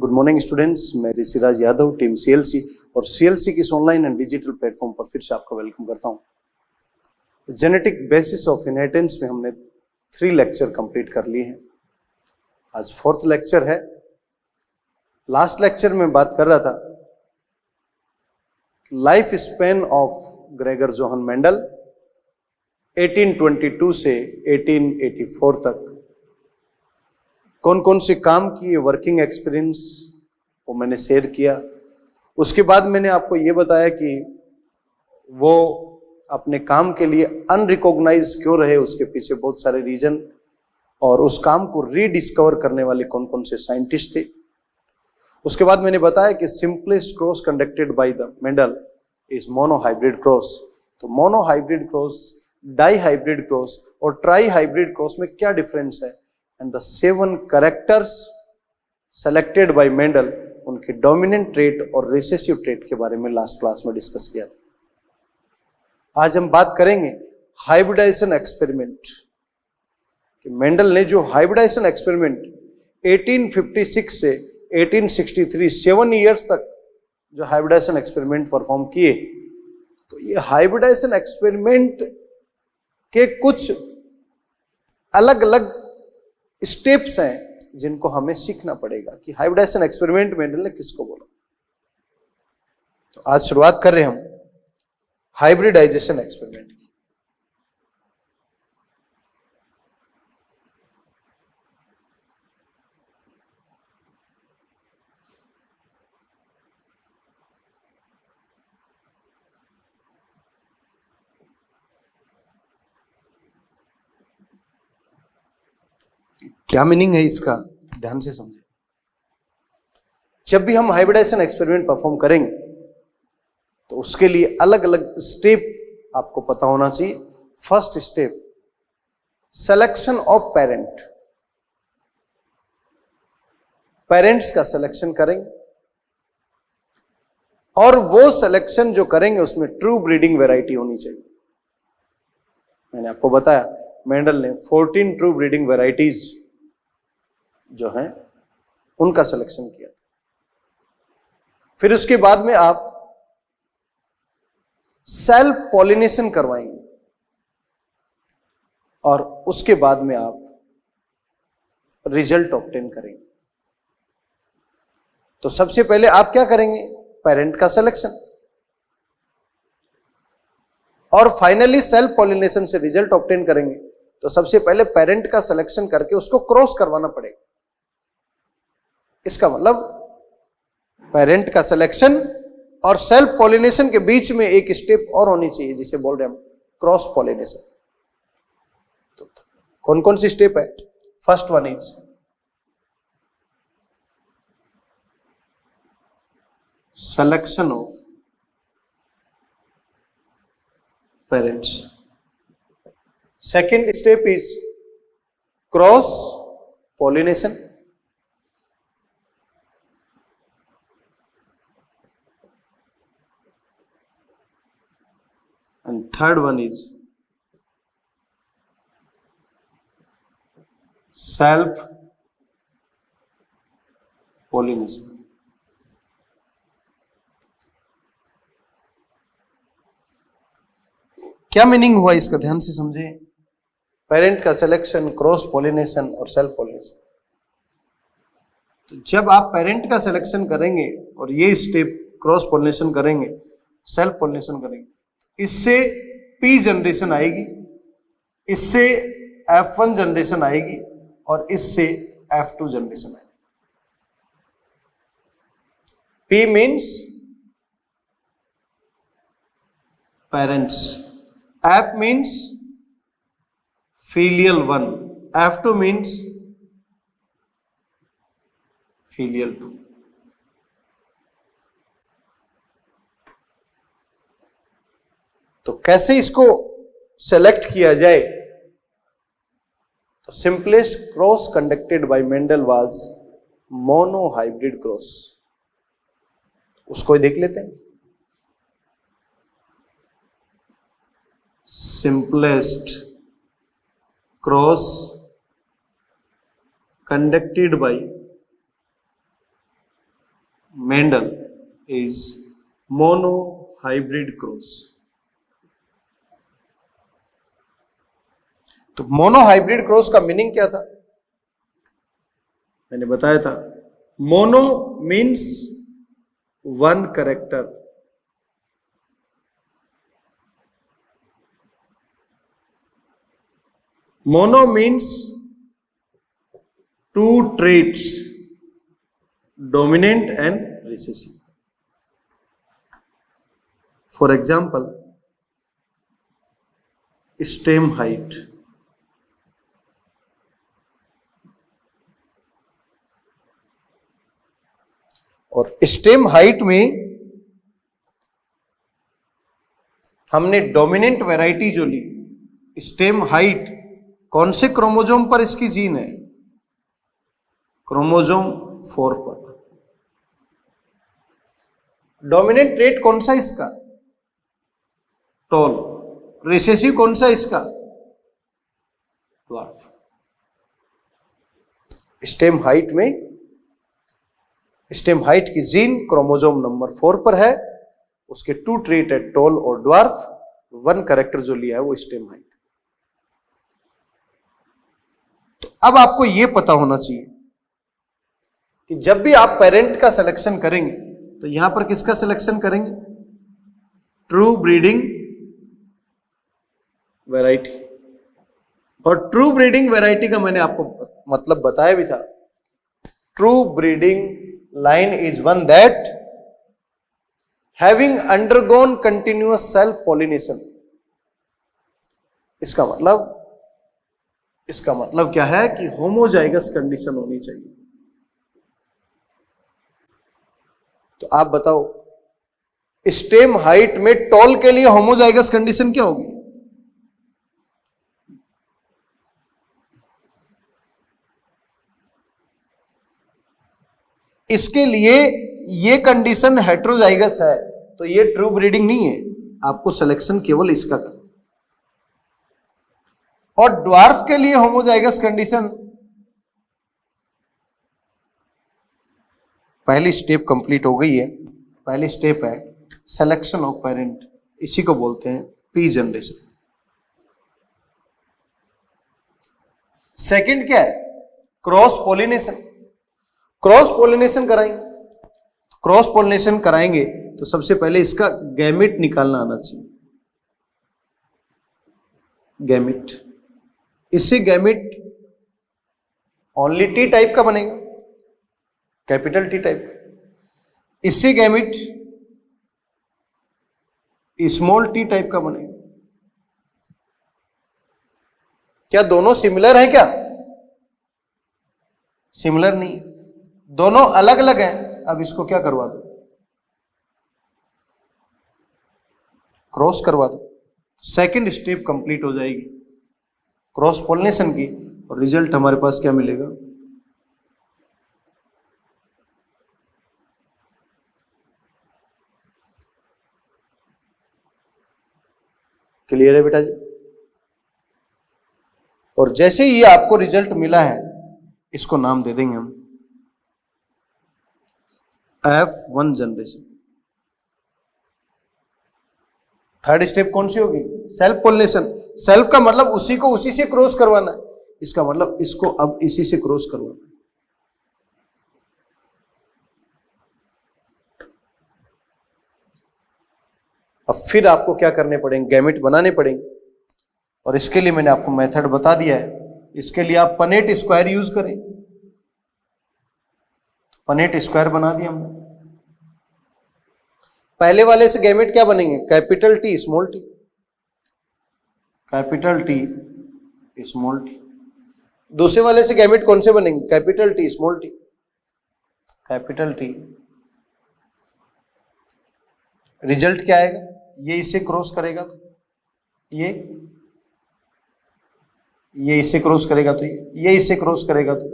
Good morning students, मैं Rishiraj Yadav team CLC और CLC की ऑनलाइन एंड डिजिटल प्लेटफॉर्म पर फिर से आपका वेलकम करता हूं। जेनेटिक बेसिस ऑफ इनहेरिटेंस में हमने 3 लेक्चर कंप्लीट कर लिए हैं। आज 4th लेक्चर है। लास्ट लेक्चर में बात कर रहा था life span of Gregor Johan Mendel 1822 से 1884 तक कौन कौन से काम किए, वर्किंग एक्सपीरियंस वो मैंने शेयर किया। उसके बाद मैंने आपको ये बताया कि वो अपने काम के लिए अनरिकॉग्नाइज क्यों रहे, उसके पीछे बहुत सारे रीजन, और उस काम को रीडिस्कवर करने वाले कौन कौन से साइंटिस्ट थे। उसके बाद मैंने बताया कि simplest cross conducted by the Mendel is monohybrid cross. तो मोनोहाइब्रिड क्रॉस, डाईहाइब्रिड क्रॉस और ट्राईहाइब्रिड क्रॉस में क्या डिफरेंस है, and the 7 characters selected bye Mendel, उनके डोमिनेंट ट्रेट और रिसेसिव ट्रेट के बारे में लास्ट क्लास में डिस्कस किया था। आज हम बात करेंगे हाइब्रिडाइजेशन एक्सपेरिमेंट कि मेंडल ने जो हाइब्रिडाइजेशन एक्सपेरिमेंट 1856 से 1863 7 इयर्स तक जो हाइब्रिडाइजेशन एक्सपेरिमेंट परफॉर्म किए, तो ये हाइब्रिडाइजेशन एक्सपेरिमेंट के कुछ अलग अलग स्टेप्स हैं जिनको हमें सीखना पड़ेगा कि हाइब्रिडाइजेशन एक्सपेरिमेंट मेंडल ने किसको बोला। तो आज शुरुआत कर रहे हैं हम हाइब्रिडाइजेशन एक्सपेरिमेंट की। क्या मीनिंग है इसका, ध्यान से समझें। जब भी हम हाइब्रिडाइजेशन एक्सपेरिमेंट परफॉर्म करेंगे तो उसके लिए अलग अलग स्टेप आपको पता होना चाहिए। First step, selection of parent. Parents का सिलेक्शन करेंगे और वो सिलेक्शन जो करेंगे उसमें ट्रू ब्रीडिंग वैरायटी होनी चाहिए। मैंने आपको बताया मेंडल ने 14 ट्रू ब्रीडिंग वैरायटीज जो हैं उनका सिलेक्शन किया था। फिर उसके बाद में आप सेल्फ पॉलिनेशन करवाएंगे और उसके बाद में आप रिजल्ट ऑब्टेन करेंगे। तो सबसे पहले आप क्या करेंगे, पेरेंट का सिलेक्शन, और फाइनली सेल्फ पॉलिनेशन से रिजल्ट ऑब्टेन करेंगे। तो सबसे पहले पेरेंट का सिलेक्शन करके उसको क्रॉस करवाना पड़ेगा। इसका मतलब पेरेंट का सिलेक्शन और सेल्फ पॉलिनेशन के बीच में एक स्टेप और होनी चाहिए जिसे बोल रहे हैं हम क्रॉस पॉलिनेशन। तो कौन कौन सी स्टेप है? First one is selection of parents. Second step is cross pollination. And third one is self pollination. क्या मीनिंग हुआ इसका, ध्यान से समझे। पेरेंट का सिलेक्शन, क्रॉस पॉलिनेशन और सेल्फ पॉलिनेशन। तो जब आप पेरेंट का सिलेक्शन करेंगे और ये स्टेप क्रॉस पॉलिनेशन करेंगे, सेल्फ पॉलिनेशन करेंगे, इससे P जनरेशन आएगी, इससे F1 जनरेशन आएगी और इससे F2 जनरेशन आएगी। P means parents, F means filial 1, F2 means filial 2। तो कैसे इसको सेलेक्ट किया जाए? तो simplest cross conducted by Mendel was monohybrid cross. उसको देख लेते हैं। Simplest cross conducted by Mendel is mono hybrid cross. तो मोनो हाइब्रिड क्रॉस का मीनिंग क्या था? मैंने बताया था, mono means one character, mono means two traits, dominant and recessive. For example, stem height. और स्टेम हाइट में हमने डोमिनेंट वैरायटी जो ली, स्टेम हाइट कौन से क्रोमोजोम पर इसकी जीन है? क्रोमोजोम 4 पर। डोमिनेंट ट्रेट कौन सा इसका? टॉल। रिसेसिव कौन सा इसका? ड्वार्फ। स्टेम हाइट में, स्टेम हाइट की जीन क्रोमोजोम नंबर 4 पर है, उसके 2 ट्रेट है, टॉल और ड्वार्फ, 1 कैरेक्टर जो लिया है वो स्टेम हाइट। तो अब आपको यह पता होना चाहिए कि जब भी आप पेरेंट का सिलेक्शन करेंगे तो यहां पर किसका सिलेक्शन करेंगे? True breeding variety. और ट्रू ब्रीडिंग वैरायटी का मैंने आपको मतलब बताया भी था। True breeding line is one that having undergone continuous self pollination. इसका मतलब क्या है कि होमोजाइगस कंडीशन होनी चाहिए। तो आप बताओ, स्टेम हाइट में टॉल के लिए होमोजाइगस कंडीशन क्या होगी? इसके लिए ये कंडीशन हेट्रोजाइगस है, तो ये ट्रू ब्रीडिंग नहीं है, आपको सिलेक्शन केवल इसका करना। और ड्वार्फ के लिए होमोजाइगस कंडीशन, पहली स्टेप कंप्लीट हो गई है। पहली स्टेप है सिलेक्शन ऑफ पेरेंट, इसी को बोलते हैं पी जनरेशन। सेकंड क्या है? Cross pollination. क्रॉस पॉलिनेशन कराएंगे, क्रॉस पॉलिनेशन कराएंगे तो सबसे पहले इसका गैमेट निकालना आना चाहिए। गैमेट, इससे गैमेट ओनली टी टाइप का बनेगा, कैपिटल टी टाइप का। इससे गैमेट स्मॉल टी टाइप का बनेगा। क्या दोनों सिमिलर हैं? क्या सिमिलर नहीं, दोनों अलग अलग हैं। अब इसको क्या करवा दो? क्रॉस करवा दो। सेकंड स्टेप कंप्लीट हो जाएगी क्रॉस पॉलिनेशन की, और रिजल्ट हमारे पास क्या मिलेगा? क्लियर है बेटा जी? और जैसे ही आपको रिजल्ट मिला है, इसको नाम दे देंगे हम F1 जनरेशन। थर्ड स्टेप कौन सी होगी? Self pollination. सेल्फ का मतलब उसी को उसी से क्रॉस करवाना है, इसका मतलब इसको अब इसी से क्रॉस करवाना है। अब फिर आपको क्या करने पड़ेंगे? गैमेट बनाने पड़ेंगे, और इसके लिए मैंने आपको मेथड बता दिया है। इसके लिए आप पनेट स्क्वायर यूज करें। पनेट स्क्वायर बना दिया हमने। पहले वाले से गैमेट क्या बनेंगे? Capital T small t, capital T small T. दूसरे वाले से गैमेट कौन से बनेंगे? Capital T small t, capital T. Result क्या आएगा? ये इसे क्रॉस करेगा तो ये इसे क्रॉस करेगा तो ये इसे क्रॉस करेगा तो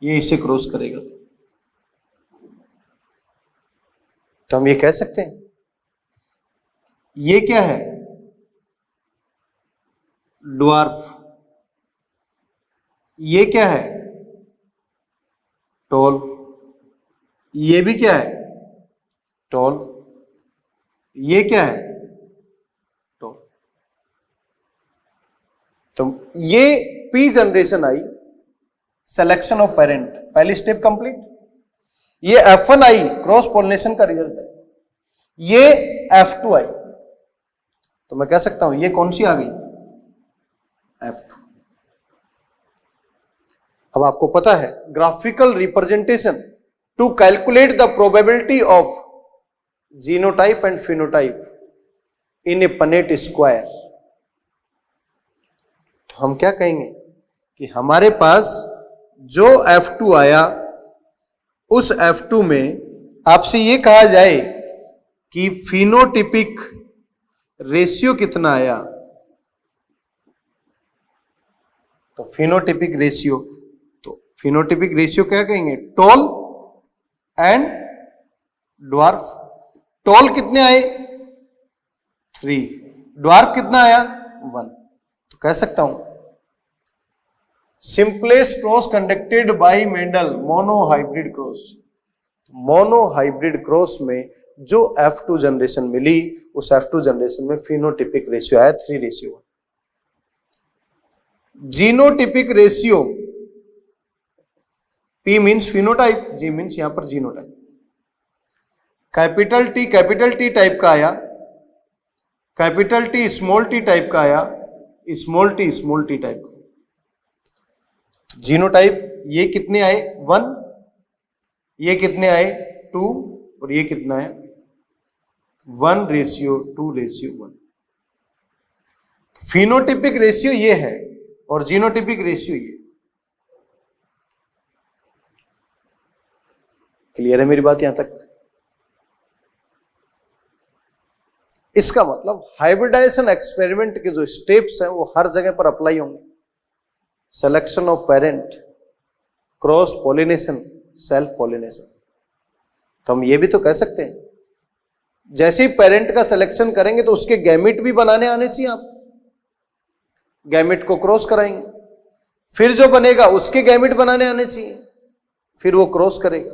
ये इसे क्रॉस करेगा तो हम ये कह सकते हैं ये क्या है? ड्वार्फ। ये क्या है? टॉल। ये भी क्या है? टॉल। ये क्या है? टॉल। तो ये P generation I, selection of parent, पहली स्टेप कंप्लीट। ये F1 आई, क्रॉस पोलिनेशन का रिजल्ट है। ये F2 आई, तो मैं कह सकता हूं ये कौन सी आ गई? F2। अब आपको पता है graphical representation to calculate the probability of genotype and phenotype in a Punnett square. तो हम क्या कहेंगे कि हमारे पास जो F2 आया, उस F2 में आपसे ये कहा जाए कि फिनोटिपिक रेशियो कितना आया। तो फिनोटिपिक रेशियो, तो फिनोटिपिक रेशियो क्या कहेंगे? Toll and dwarf. टॉल कितने आए? 3। ड्वार्फ कितना आया? 1। तो कह सकता हूं simplest cross conducted by Mendel, monohybrid cross. Monohybrid cross में जो F2 जनरेशन मिली, उस F2 जनरेशन में फिनोटिपिक रेशियो आया 3:1। Genotypic ratio, P means phenotype, G means यहां पर जीनोटाइप। कैपिटल T टाइप का आया, capital T small t type का आया, स्मॉल t टाइप का। जीनोटाइप ये कितने आए? 1। ये कितने आए? 2। और ये कितना है? 1:2:1। फिनोटिपिक रेशियो ये है और जीनोटिपिक रेशियो ये। क्लियर है मेरी बात यहां तक? इसका मतलब हाइब्रिडाइजेशन एक्सपेरिमेंट के जो स्टेप्स हैं वो हर जगह पर अप्लाई होंगे। Selection of parent, cross pollination, self pollination. तो हम ये भी तो कह सकते हैं जैसे ही पेरेंट का सिलेक्शन करेंगे तो उसके गैमेट भी बनाने आने चाहिए। आप गैमेट को क्रॉस कराएंगे, फिर जो बनेगा उसके गैमेट बनाने आने चाहिए, फिर वो क्रॉस करेगा।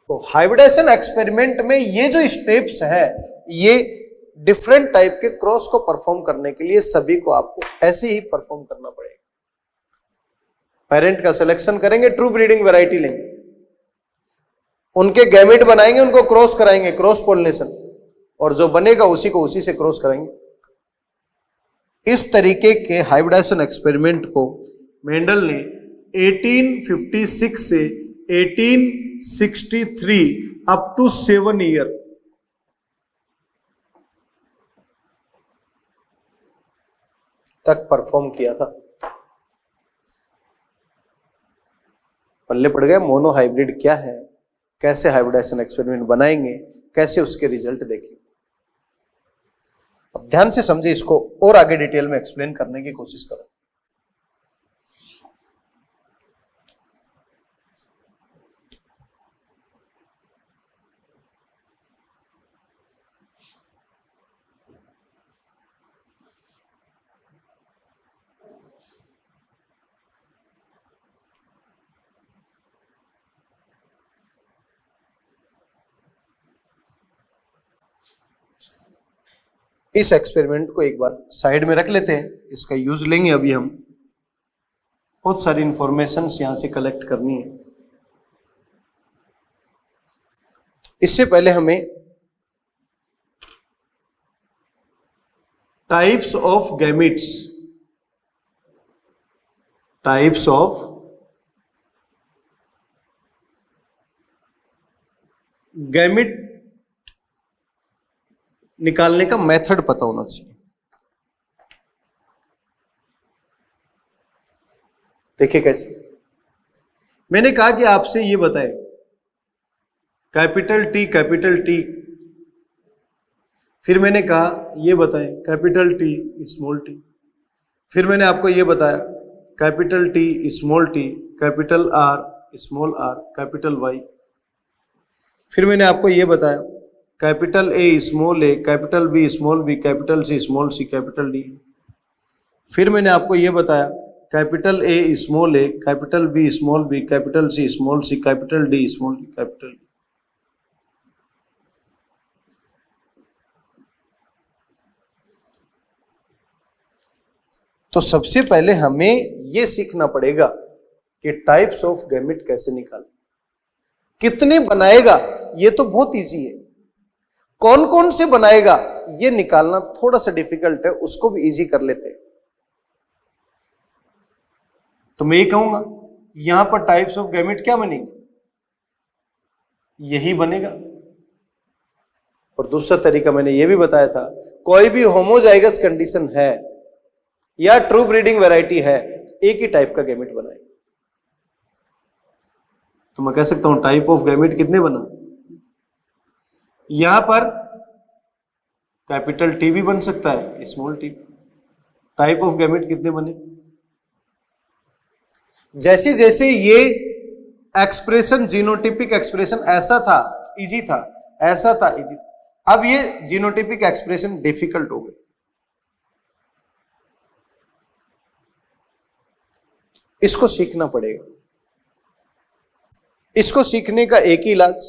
तो हाइब्रिडाइजेशन एक्सपेरिमेंट में ये जो स्टेप्स है, ये डिफरेंट टाइप के क्रॉस को परफॉर्म करने के लिए सभी को आपको ऐसे ही परफॉर्म करना पड़ेगा। पेरेंट का सिलेक्शन करेंगे, ट्रू ब्रीडिंग वैरायटी लेंगे, उनके गैमेट बनाएंगे, उनको क्रॉस कराएंगे, क्रॉस पोलिनेशन, और जो बनेगा उसी को उसी से क्रॉस कराएंगे। इस तरीके के हाइब्रिडाइजेशन एक्सपेरिमेंट को मेंडल ने 1856 से 1863 अप टू 7 ईयर तक परफॉर्म किया था। पल्ले पड़ गए मोनो हाइब्रिड क्या है, कैसे हाइब्रिडाइजेशन एक्सपेरिमेंट बनाएंगे, कैसे उसके रिजल्ट देखेंगे। अब ध्यान से समझे, इसको और आगे डिटेल में एक्सप्लेन करने की कोशिश करो। इस एक्सपेरिमेंट को एक बार साइड में रख लेते हैं, इसका यूज लेंगे अभी हम। बहुत सारी इंफॉर्मेशन यहां से कलेक्ट करनी है। इससे पहले हमें types of gametes, types of gamete निकालने का मेथड पता होना चाहिए। देखिए कैसे, मैंने कहा कि आपसे ये बताएं कैपिटल टी, फिर मैंने कहा ये बताएं कैपिटल टी स्मॉल टी, फिर मैंने आपको ये बताया capital T small t, capital R small r, capital Y, फिर मैंने आपको ये बताया capital A small A, capital B small B, capital C small C, capital D, फिर मैंने आपको ये बताया capital A small A, capital B small B, capital C small C, capital D small d, capital. तो सबसे पहले हमें यह सीखना पड़ेगा कि टाइप्स ऑफ गैमेट कैसे निकालें, कितने बनाएगा ये तो बहुत इजी है, कौन कौन से बनाएगा ये निकालना थोड़ा सा डिफिकल्ट है, उसको भी इजी कर लेते हैं। तो मैं ये कहूंगा यहां पर टाइप्स ऑफ गैमेट क्या बनेंगे, यही बनेगा। और दूसरा तरीका मैंने ये भी बताया था, कोई भी होमोजाइगस कंडीशन है या ट्रू ब्रीडिंग वैरायटी है, एक ही टाइप का गैमेट बनाएगा। तो मैं कह सकता हूं टाइप ऑफ गैमेट कितने बना, यहां पर कैपिटल टी भी बन सकता है, small T. Type of gamete कितने बने, जैसे जैसे ये एक्सप्रेशन जीनोटिपिक एक्सप्रेशन ऐसा था इजी था, ऐसा था इजी था, अब ये जीनोटिपिक एक्सप्रेशन डिफिकल्ट हो गए। इसको सीखना पड़ेगा। इसको सीखने का एक ही इलाज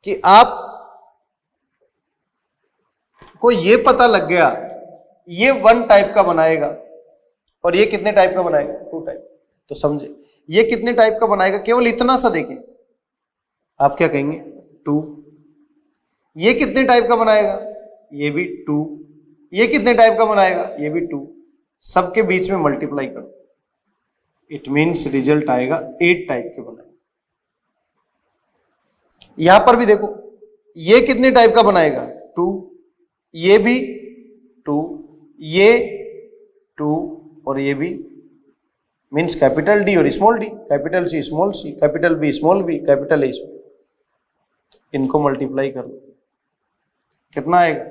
कि आप को ये पता लग गया ये 1 टाइप का बनाएगा और ये कितने टाइप का बनाएगा, 2 टाइप। तो समझे ये कितने टाइप का बनाएगा, केवल इतना सा देखें, आप क्या कहेंगे 2। ये कितने टाइप का बनाएगा, ये भी 2। ये कितने टाइप का बनाएगा, ये भी 2। सबके बीच में मल्टीप्लाई करो, इट मीन्स रिजल्ट आएगा 8 टाइप के बनाएगा। यहां पर भी देखो ये कितने टाइप का बनाएगा, 2। ये भी 2, ये 2 और ये भी, मीन्स कैपिटल डी और small d, capital C small C, capital B small B, capital A small. इनको मल्टीप्लाई कर लो, कितना आएगा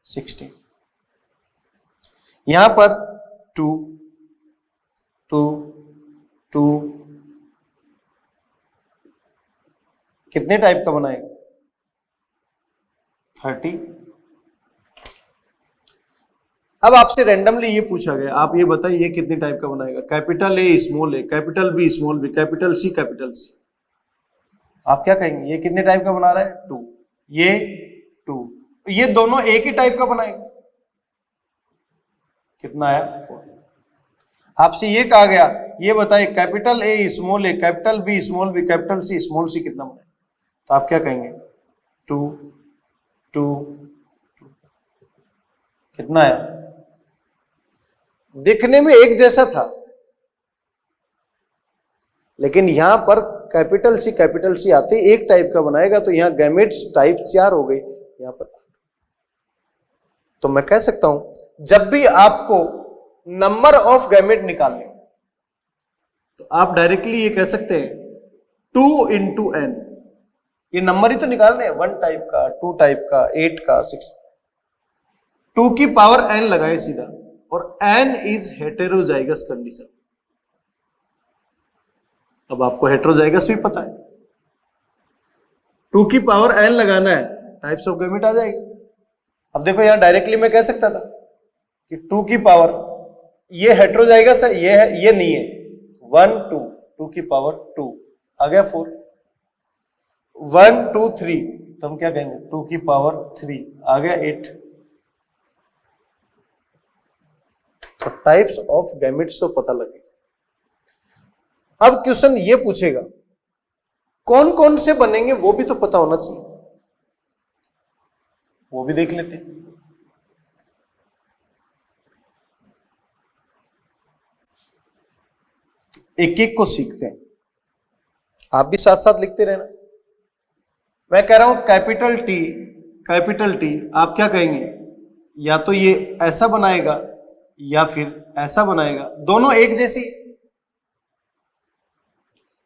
16। यहां पर 2 2 2 कितने टाइप का बनाएगा 30। अब आपसे रैंडमली ये पूछा गया, आप ये बताइए ये कितने टाइप का बनाएगा, capital A small A, capital B small B, capital C capital C. आप क्या कहेंगे ये कितने टाइप का बना रहा है, 2। ये 2, ये दोनों एक ही टाइप का बनाएगा, कितना आया 4। आपसे ये कहा गया ये बताइए capital A small A, capital B small B, capital C small C कितना बनाएगा, तो आप क्या कहेंगे 2 2 2। कितना आया, दिखने में एक जैसा था लेकिन यहां पर कैपिटल सी आते एक टाइप का बनाएगा, तो यहां गैमेट्स टाइप 4 हो गई यहां पर। तो मैं कह सकता हूं जब भी आपको नंबर ऑफ गैमेट निकालने तो आप डायरेक्टली ये कह सकते हैं 2 into n। ये नंबर ही तो निकालने हैं, 1 टाइप का, 2 टाइप का, 8 का, 6। 2 की पावर n लगाए सीधा, और n इज हेटेरोजाइगस कंडीशन। अब आपको हेटेरोजाइगस भी पता है, 2 की पावर n लगाना है, टाइप्स ऑफ गैमेट आ जाएगी। अब देखो यहां डायरेक्टली मैं कह सकता था कि 2 की पावर, ये हेटेरोजाइगस है, ये है, ये नहीं है, 1 2, 2 की पावर 2 आ गया 4, 1 2 3, तो हम क्या कहेंगे 2 की पावर 3 आ गया 8। तो टाइप्स ऑफ गैमेट्स तो पता लगे। अब क्वेश्चन ये पूछेगा कौन कौन से बनेंगे, वो भी तो पता होना चाहिए, वो भी देख लेते हैं। एक एक को सीखते हैं, आप भी साथ साथ लिखते रहना। मैं कह रहा हूं कैपिटल टी, आप क्या कहेंगे, या तो ये ऐसा बनाएगा या फिर ऐसा बनाएगा, दोनों एक जैसी।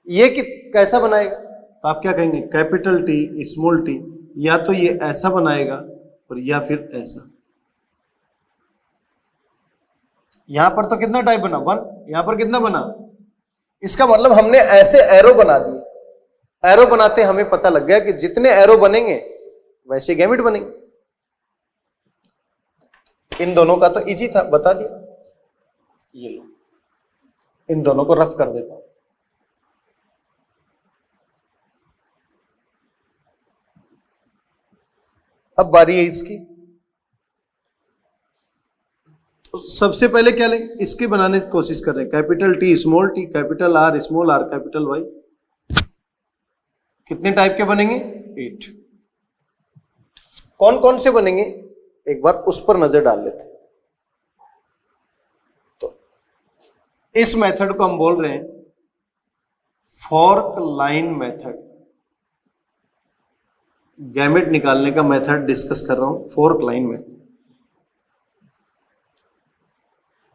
ये कैसा बनाएगा, तो आप क्या कहेंगे कैपिटल टी स्मॉल टी, या तो ये ऐसा बनाएगा और या फिर ऐसा। यहां पर तो कितना टाइप बना 1, यहां पर कितना बना, इसका मतलब हमने ऐसे एरो बना दिए, एरो बनाते हमें पता लग गया कि जितने एरो बनेंगे वैसे गैमेट बनेंगे। इन दोनों का तो इजी था, बता दिया। ये लो, इन दोनों को रफ कर देता हूं। अब बारी है इसकी। तो सबसे पहले क्या लेंगे, इसके बनाने की कोशिश कर रहे हैं। Capital T small t, capital R small r, capital Y. कितने टाइप के बनेंगे? 8। कौन कौन से बनेंगे एक बार उस पर नजर डाल लेते हैं। तो इस मेथड को हम बोल रहे हैं फॉर्क लाइन मेथड। गैमेट निकालने का मेथड डिस्कस कर रहा हूं, फॉर्क लाइन मेथड।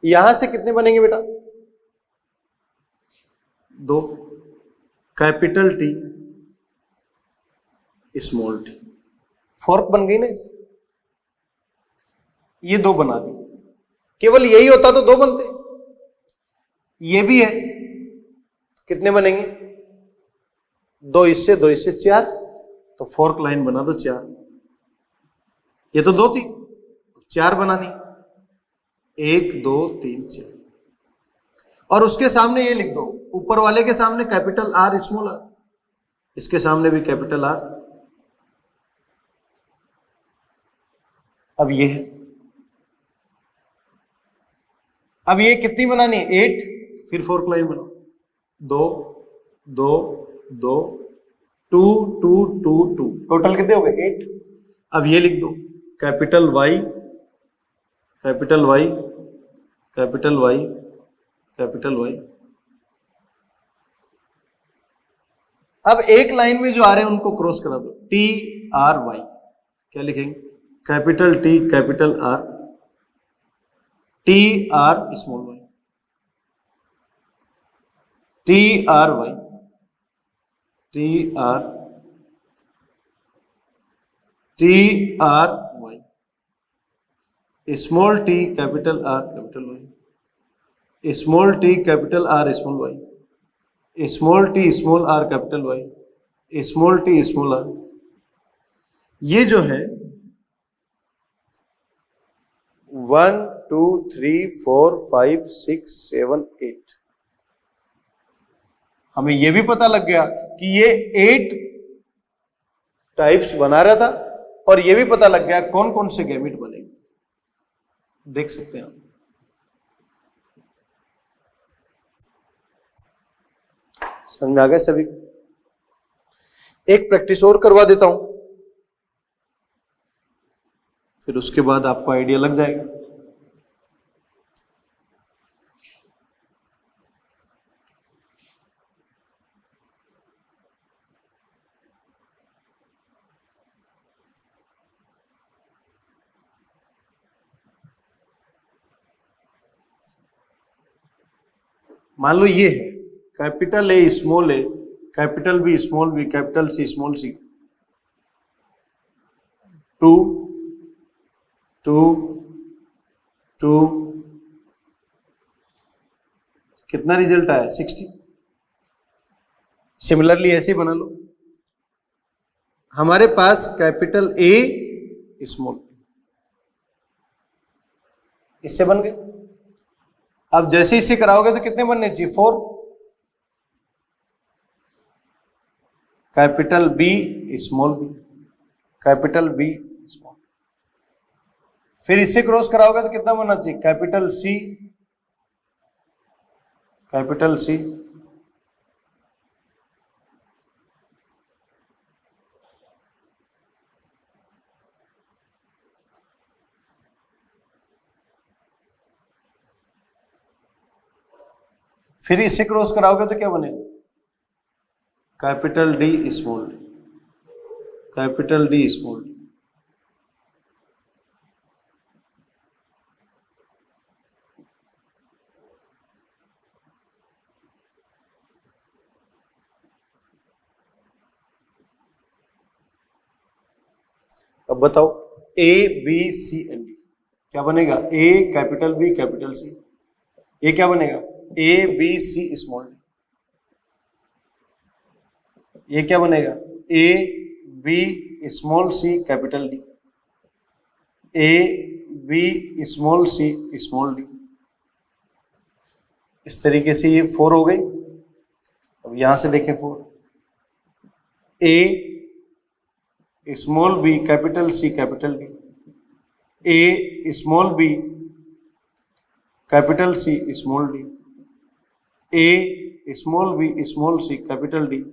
यहां से कितने बनेंगे बेटा? 2, capital T small T. Fork बन गई ना इसे, ये 2 बना दी। केवल यही होता तो 2 बनते, ये भी है। कितने बनेंगे? 2 इससे 2 इससे 4, तो फॉर्क लाइन बना दो 4। ये तो 2 थी, 4 बनानी, 1 2 3 4। और उसके सामने ये लिख दो, ऊपर वाले के सामने कैपिटल आर स्मॉल आर, इसके सामने भी कैपिटल आर। अब ये है, अब ये कितनी बनानी है? 8। फिर फॉर्क लाइन बनाओ, 2 2 2 2 2 2 2, टोटल कितने हो गए? 8। अब ये लिख दो, capital Y capital Y capital Y capital Y. अब एक लाइन में जो आ रहे हैं उनको क्रॉस करा दो, टी आर वाई। क्या लिखेंगे? Capital T capital R, T R small y, T R Y, T R Y, small t capital R capital Y, small t capital R small y, small t small r capital Y, small t small r. ये जो है 1 2 3 4 5 6 7 8, हमें यह भी पता लग गया कि ये 8 टाइप्स बना रहा था, और यह भी पता लग गया कौन कौन से गैमेट बनेंगे। देख सकते हैं आप। समझ में आ गया सभी को? एक प्रैक्टिस और करवा देता हूं, फिर उसके बाद आपको आइडिया लग जाएगा। मान लो ये है capital A small A, capital B small B, capital C small c, 2 2 2, कितना रिजल्ट आया? 60। सिमिलरली ऐसे ही बना लो। हमारे पास कैपिटल ए स्मॉल, इससे बन गए। अब जैसे इससे कराओगे तो कितने बनने चाहिए? 4। Capital B small B, capital B small. फिर इससे क्रॉस कराओगे तो कितना बनना चाहिए? कैपिटल सी कैपिटल सी, फिर इससे क्रॉस कराओगे तो क्या बनेगा? Capital D small d, capital D small d. अब बताओ A B C and D क्या बनेगा? A capital B capital C, ये क्या बनेगा? A B C small D. ये क्या बनेगा? A B small C capital D, A B small C small d. इस तरीके से ये 4 हो गई। अब यहां से देखें 4, A small B capital C capital D, A small B capital C small D, A small B small C capital D,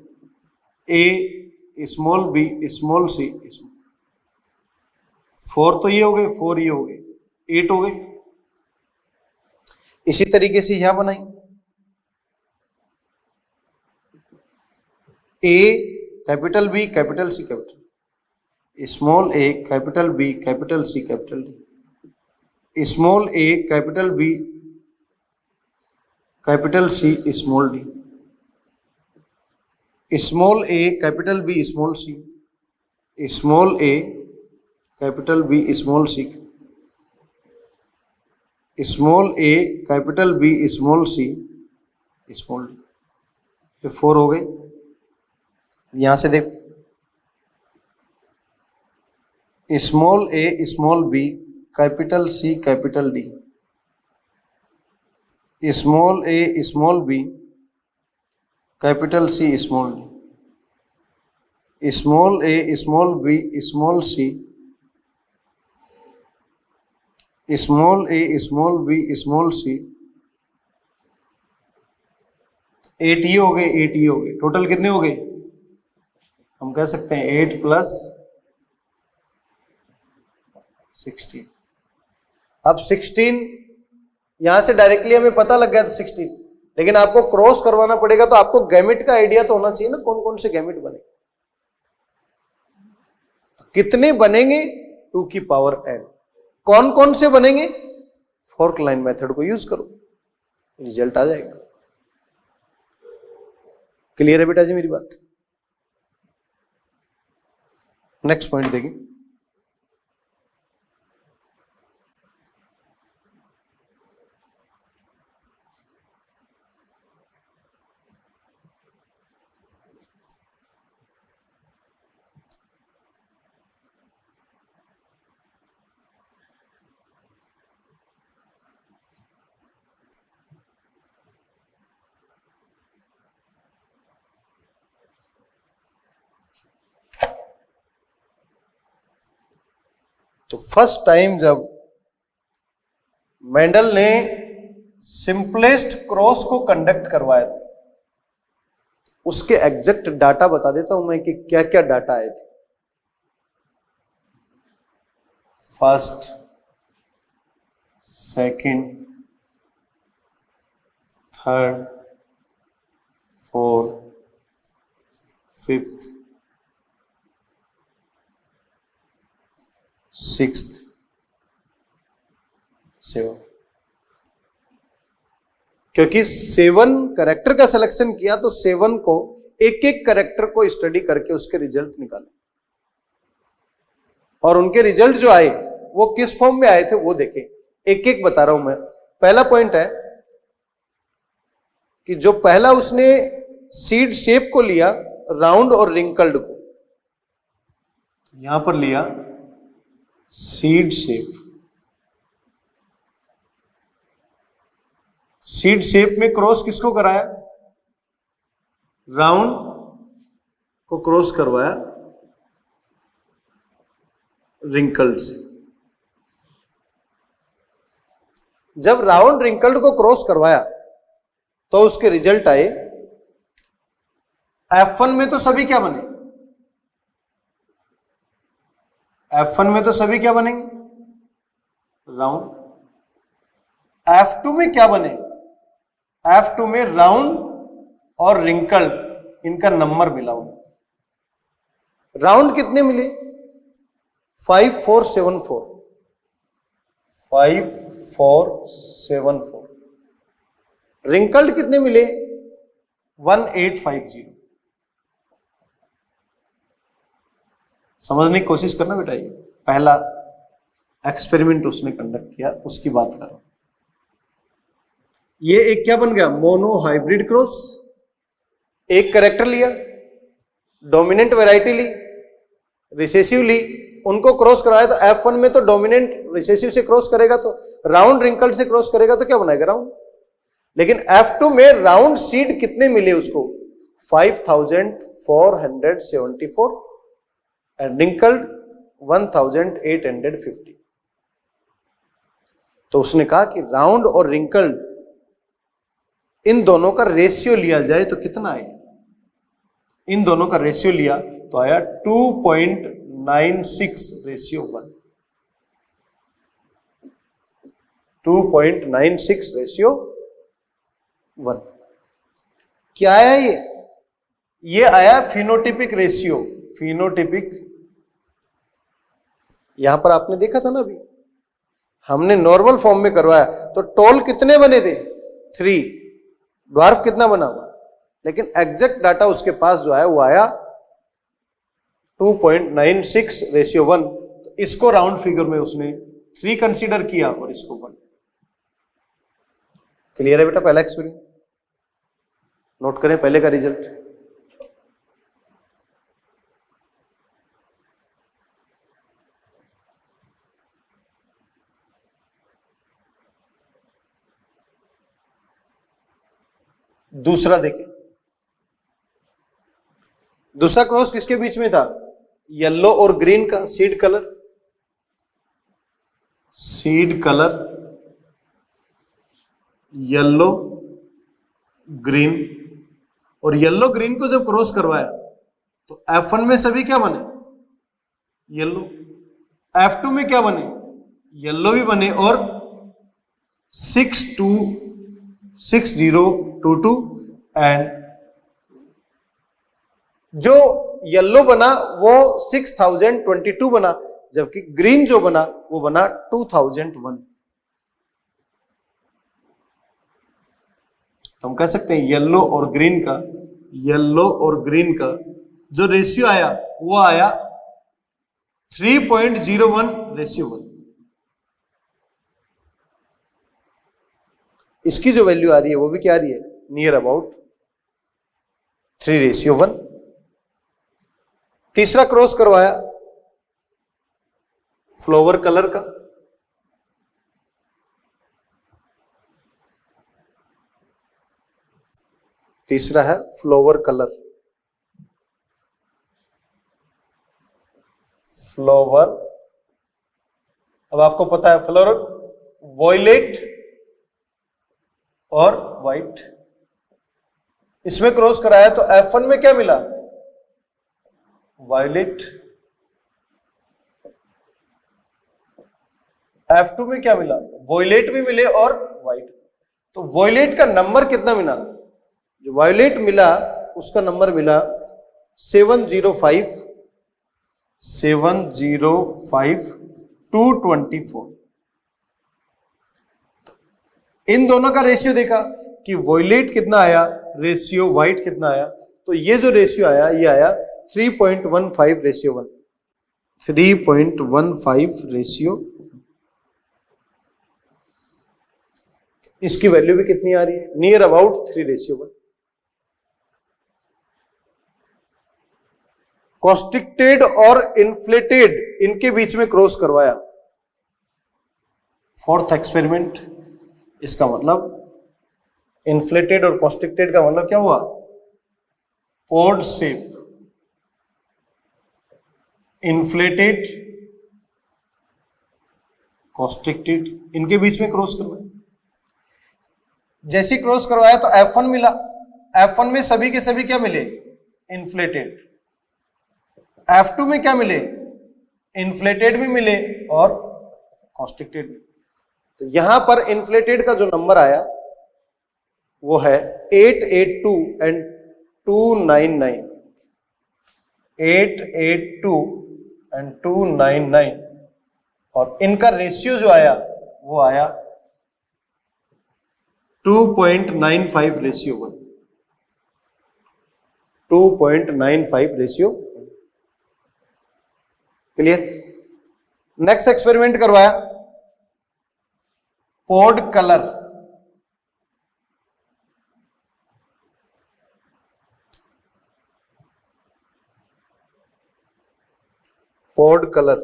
A small B small C. 4 तो ये हो गए, 4 ये हो गए, 8 हो गए। इसी तरीके से यहां बनाई, A capital B capital C capital, small A capital B capital C capital D, small A capital B capital C small D, small A capital B small C, small A capital B small C, small A capital B small C small D. ये 4 हो गए। यहां से देखो, small A small B capital C capital D, small A small B capital C small D, small A small B small C, small A small B small सी। 8 ये हो गए, 8 ये हो गए। टोटल कितने हो गए? हम कह सकते हैं 8 + 16। अब 16 यहां से डायरेक्टली हमें पता लग गया था 16, लेकिन आपको क्रॉस करवाना पड़ेगा, तो आपको गैमेट का आइडिया तो होना चाहिए ना, कौन कौन से गैमेट बने, तो कितने बनेंगे 2 की पावर n, कौन कौन से बनेंगे, फोर्क लाइन मेथड को यूज करो, रिजल्ट आ जाएगा। क्लियर है बेटा जी मेरी बात? नेक्स्ट पॉइंट देखिए, तो फर्स्ट टाइम जब मेंडल ने सिंपलेस्ट क्रॉस को कंडक्ट करवाया था, उसके एग्जैक्ट डाटा बता देता हूं मैं कि क्या क्या डाटा आए थे। First, second, third, fourth, fifth, sixth, 7। क्योंकि 7 कैरेक्टर का सिलेक्शन किया, तो 7 को एक एक कैरेक्टर को स्टडी करके उसके रिजल्ट निकाले, और उनके रिजल्ट जो आए वो किस फॉर्म में आए थे वो देखें। एक एक बता रहा हूं मैं। पहला पॉइंट है कि जो पहला उसने सीड शेप को लिया, राउंड और रिंकल्ड को, यहां पर लिया सीड शेप। सीड शेप में क्रॉस किसको कराया? राउंड को क्रॉस करवाया रिंकल्ड से। जब राउंड रिंकल्ड को क्रॉस करवाया तो उसके रिजल्ट आए। F1 में तो सभी क्या बने? F1 में तो सभी क्या बनेंगे? राउंड। F2 में क्या बने? F2 में राउंड और रिंकल्ड, इनका नंबर मिला उनको। राउंड कितने मिले? 5 4 7 4, 5 4 7 4। रिंकल्ड कितने मिले? 1 8 5 0। समझने की कोशिश करना बेटा, ये पहला एक्सपेरिमेंट उसने कंडक्ट किया, उसकी बात कर रहा हूं। ये एक क्या बन गया? Mono hybrid cross. एक कैरेक्टर लिया, डोमिनेंट वैरायटी ली, रिसेसिव ली, उनको क्रॉस कराया। तो F1 में तो डोमिनेंट रिसेसिव से क्रॉस करेगा, तो राउंड रिंकल्ड से क्रॉस करेगा तो क्या बनाएगा? राउंड। लेकिन F2 में राउंड सीड कितने मिले उसको? 5474 एंड रिंकल्ड 1850। तो उसने कहा कि राउंड और रिंकल्ड इन दोनों का रेशियो लिया जाए तो कितना आएगा? इन दोनों का रेशियो लिया तो आया 2.96:1। 2.96:1 क्या आया ये आया फिनोटिपिक रेशियो। फिनोटिपिक, यहां पर आपने देखा था ना, अभी हमने नॉर्मल फॉर्म में करवाया तो टॉल कितने बने थे? 3। ड्वार्फ कितना बना हुआ? लेकिन एग्जैक्ट डाटा उसके पास जो आया वो आया 2.96:1। तो इसको राउंड फिगर में उसने 3 कंसीडर किया और इसको 1। क्लियर है बेटा? पहला एक्सपेरिमेंट नोट करें, पहले का रिजल्ट। दूसरा देखें, दूसरा क्रॉस किसके बीच में था? येलो और ग्रीन का। Seed colour, seed colour yellow green, और येलो ग्रीन को जब क्रॉस करवाया तो F1 में सभी क्या बने? येलो। F2 में क्या बने? येलो भी बने और 6022 एंड जो येलो बना वो 6022 बना, जबकि ग्रीन जो बना वो बना 2001। हम कह सकते हैं येलो और ग्रीन का जो रेशियो आया वो आया 3.01:1। इसकी जो वैल्यू आ रही है वो भी क्या आ रही है? Near about 3:1। तीसरा क्रॉस करवाया फ्लावर कलर का। तीसरा है फ्लावर कलर, फ्लावर। अब आपको पता है फ्लावर वॉयलेट और व्हाइट। इसमें क्रॉस कराया तो F1 में क्या मिला? वायलेट। F2 में क्या मिला? वॉयलेट भी मिले और व्हाइट। तो वॉयलेट का नंबर कितना मिला? जो वायलेट मिला उसका नंबर मिला 705,224। इन दोनों का रेशियो देखा कि वॉयलेट कितना आया, रेशियो व्हाइट कितना आया, तो ये जो रेशियो आया ये आया 3.15:1। 3.15:1। इसकी वैल्यू भी कितनी आ रही है? Near about 3:1। कॉन्स्ट्रिक्टेड और इन्फ्लेटेड इनके बीच में क्रॉस करवाया। Fourth experiment. इसका मतलब इन्फ्लेटेड और कॉन्स्ट्रिक्टेड का मतलब क्या हुआ? Poured shape. इन्फ्लेटेड, कॉन्स्ट्रिक्टेड, इनके बीच में क्रॉस करवाया। जैसे क्रॉस करवाया तो F1 मिला। F1 में सभी के सभी क्या मिले? इन्फ्लेटेड। F2 में क्या मिले? इन्फ्लेटेड भी मिले और कॉन्स्ट्रिक्टेड भी। तो यहां पर इन्फ्लेटेड का जो नंबर आया वो है 882 एंड 299। 882 एंड 299 और इनका रेशियो जो आया वो आया 2.95:1। 2.95:1। क्लियर? नेक्स्ट एक्सपेरिमेंट करवाया पोर्ड कलर। Pod colour.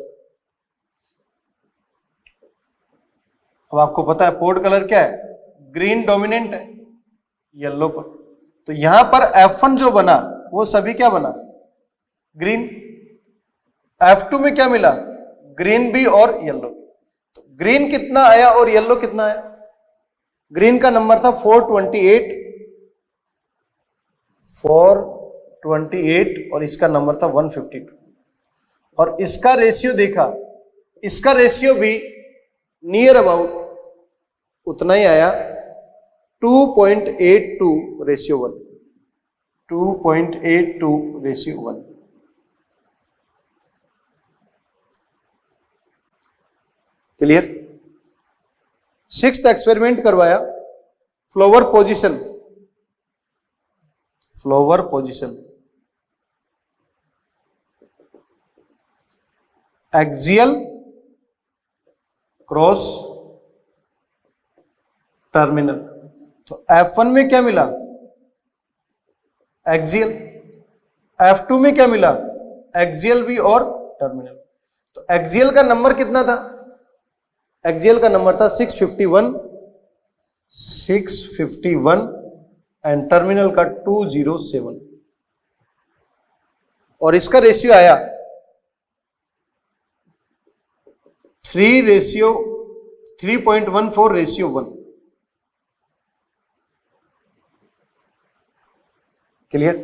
अब आपको पता है पोर्ड कलर क्या है? ग्रीन डोमिनेंट है। येलो पर। तो यहां पर F1 जो बना वो सभी क्या बना, ग्रीन। F2 में क्या मिला, ग्रीन भी और येलो। तो ग्रीन कितना आया और येलो कितना आया, ग्रीन का नंबर था 428 और इसका नंबर था 152। और इसका रेशियो देखा, इसका रेशियो भी नियर अबाउट उतना ही आया, 2.82:1, 2.82:1। क्लियर। सिक्स्थ एक्सपेरिमेंट करवाया, flower position, flower position, axial cross terminal. तो F1 में क्या मिला, एक्सियल। F2 में क्या मिला, एक्सियल भी और टर्मिनल। तो एक्सियल का नंबर कितना था, एक्सियल का नंबर था 651 एंड टर्मिनल का 207। और इसका रेशियो आया 3:1 क्लियर।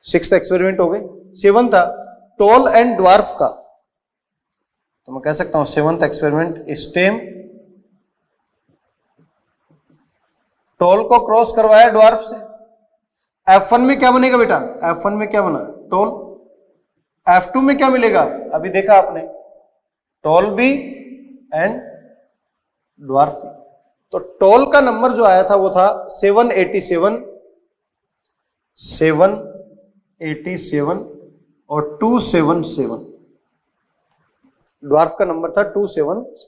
सिक्स्थ एक्सपेरिमेंट हो गए। सेवन था टॉल एंड ड्वार्फ का। तो मैं कह सकता हूं सेवंथ एक्सपेरिमेंट, स्टेम टॉल को क्रॉस करवाया ड्वार्फ से। F1 में क्या बनेगा बेटा, F1 में क्या बना, टॉल। F2 में क्या मिलेगा, अभी देखा आपने, टॉल भी एंड ड्वार्फ भी। तो टॉल का नंबर जो आया था वो था 787 और 277। ड्वार्फ का नंबर था 27।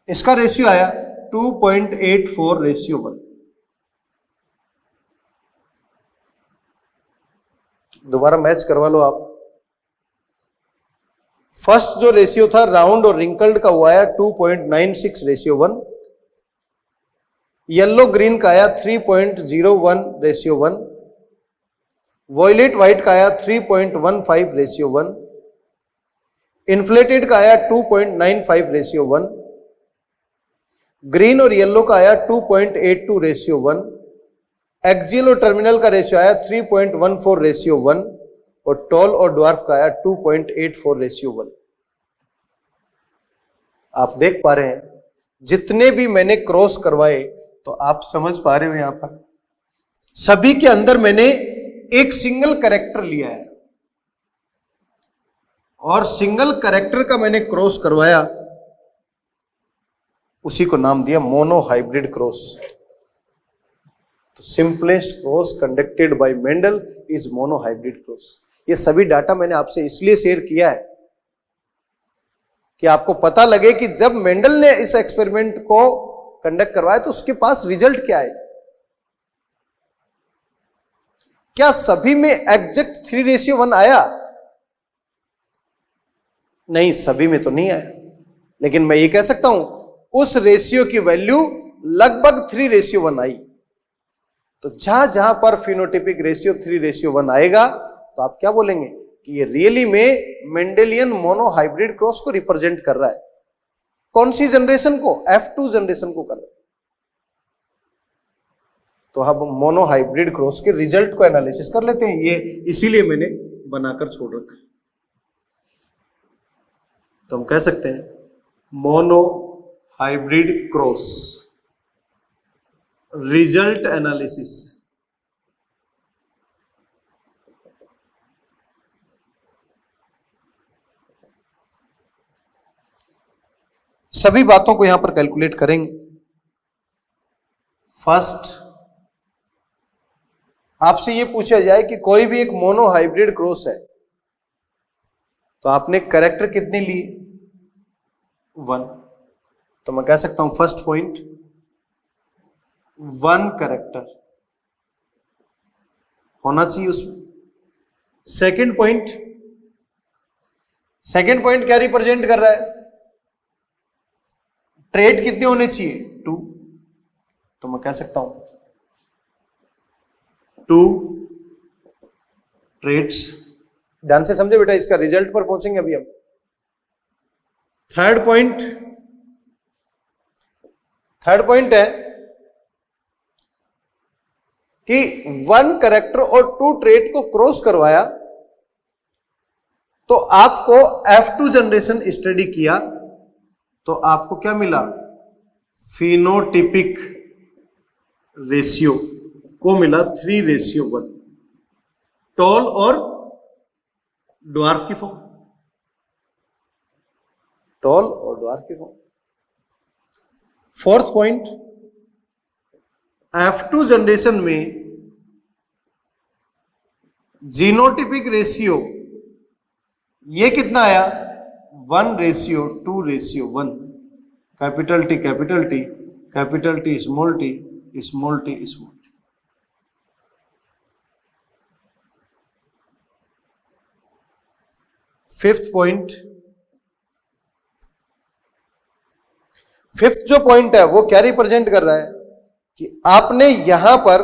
इसका रेशियो आया 2.84:1। दोबारा मैच करवा लो आप। फर्स्ट जो रेशियो था राउंड और रिंकल्ड का हुआ आया 2.96:1। येलो ग्रीन का आया 3.01:1। वॉयलेट व्हाइट का आया 3.15:1। इन्फ्लेटेड का आया 2.95:1। ग्रीन और येलो का आया 2.82:1। एक्सियल और टर्मिनल का रेशियो आया 3.14:1 और टॉल और ड्वार्फ का आया 2.84:1। आप देख पा रहे हैं जितने भी मैंने क्रॉस करवाए, तो आप समझ पा रहे हो यहां पर सभी के अंदर मैंने एक सिंगल कैरेक्टर लिया है और सिंगल कैरेक्टर का मैंने क्रॉस करवाया, उसी को नाम दिया मोनो हाइब्रिड क्रॉस। तो simplest cross conducted by Mendel is mono hybrid cross. ये सभी डाटा मैंने आपसे इसलिए शेयर किया है कि आपको पता लगे कि जब मेंडल ने इस एक्सपेरिमेंट को कंडक्ट करवाया तो उसके पास रिजल्ट क्या है। क्या सभी में एग्जैक्ट 3:1 आया? नहीं, सभी में तो नहीं आया, लेकिन मैं ये कह सकता हूं उस रेशियो की वैल्यू लगभग 3:1 आई। तो जहां जहां पर फिनोटिपिक रेशियो 3:1 आएगा तो आप क्या बोलेंगे कि ये रियली में मेंडेलियन मोनो हाइब्रिड क्रॉस को रिप्रेजेंट कर रहा है। कौन सी जनरेशन को? F2 जनरेशन को कर रहा है। तो अब मोनो हाइब्रिड क्रॉस के रिजल्ट को एनालिसिस कर लेते हैं। ये इसीलिए मैंने बनाकर छोड़ रखा है। तो हम कह सकते हैं mono hybrid cross result analysis. सभी बातों को यहां पर कैलकुलेट करेंगे। फर्स्ट, आपसे यह पूछा जाए कि कोई भी एक मोनो हाइब्रिड क्रॉस है तो आपने कैरेक्टर कितने लिए? 1। तो मैं कह सकता हूं फर्स्ट पॉइंट 1 कैरेक्टर होना चाहिए उसमें। सेकंड पॉइंट क्या रिप्रेजेंट कर रहा है? ट्रेड कितने होने चाहिए? 2। तो मैं कह सकता हूं 2 ट्रेट्स। ध्यान से समझे बेटा, इसका रिजल्ट पर पहुंचेंगे अभी हम। थर्ड पॉइंट है कि 1 कैरेक्टर और 2 ट्रेट को क्रॉस करवाया तो आपको F2 जनरेशन स्टडी किया तो आपको क्या मिला, फिनोटिपिक रेशियो को मिला 3:1, टॉल और ड्वार्फ की फॉर्म, टॉल और ड्वार्फ की form. Fourth point, F2 generation में जीनोटिपिक रेशियो ये कितना आया, 1:2:1, capital T capital T, capital T small t, small t small T. Fifth जो पॉइंट है वो क्या रिप्रेजेंट कर रहा है कि आपने यहां पर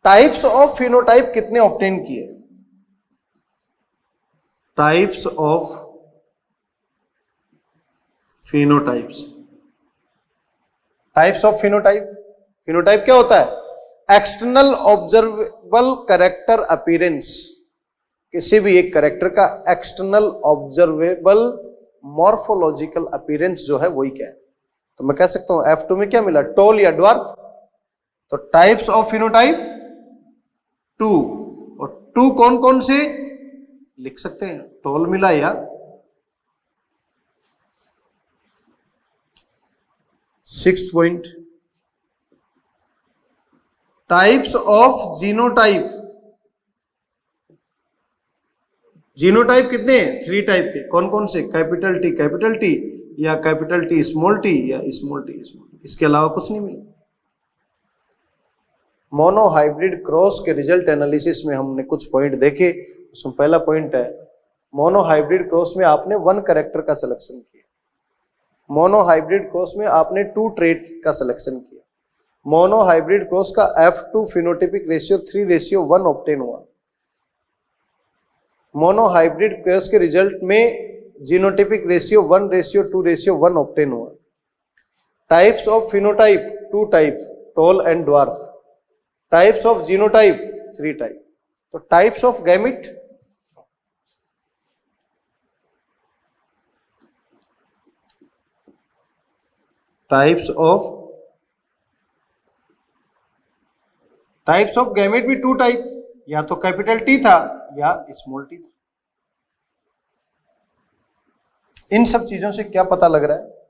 टाइप्स ऑफ फिनोटाइप कितने ऑब्टेन किए, types of phenotypes. Types of phenotype, phenotype क्या होता है, एक्सटर्नल ऑब्जर्वेबल कैरेक्टर अपीयरेंस, किसी भी एक कैरेक्टर का एक्सटर्नल ऑब्जर्वेबल मॉर्फोलॉजिकल अपीयरेंस जो है वही क्या है। तो मैं कह सकता हूं F2 में क्या मिला, टॉल या ड्वार्फ। तो टाइप्स ऑफ फिनोटाइप 2, और 2 कौन कौन से लिख सकते हैं, टॉल मिला या। Sixth point, types of genotype. Genotype कितने हैं, 3 टाइप के, कौन कौन से, कैपिटल टी या कैपिटल टी स्मॉल टी या स्मॉल टी स्मॉल टी, इसके अलावा कुछ नहीं मिला। मोनो हाइब्रिड क्रॉस के रिजल्ट एनालिसिस में हमने कुछ पॉइंट देखे। उसमें पहला पॉइंट है, मोनो हाइब्रिड क्रॉस में आपने 1 कैरेक्टर का सिलेक्शन किया, मोनो हाइब्रिड क्रॉस में आपने 2 ट्रेट का सिलेक्शन किया, मोनो हाइब्रिड क्रॉस का F2 फिनोटिपिक रेशियो 3:1 ऑब्टेन हुआ। मोनो हाइब्रिड क्रॉस के रिजल्ट में जीनोटिपिक रेशियो 1:2:1 ऑब्टेन हुआ। Types of phenotype 2 type, tall and dwarf. Types of genotype 3 type. तो types of gamete, types of gamete भी 2 type, या तो capital T था या स्मॉल टी था। इन सब चीजों से क्या पता लग रहा है,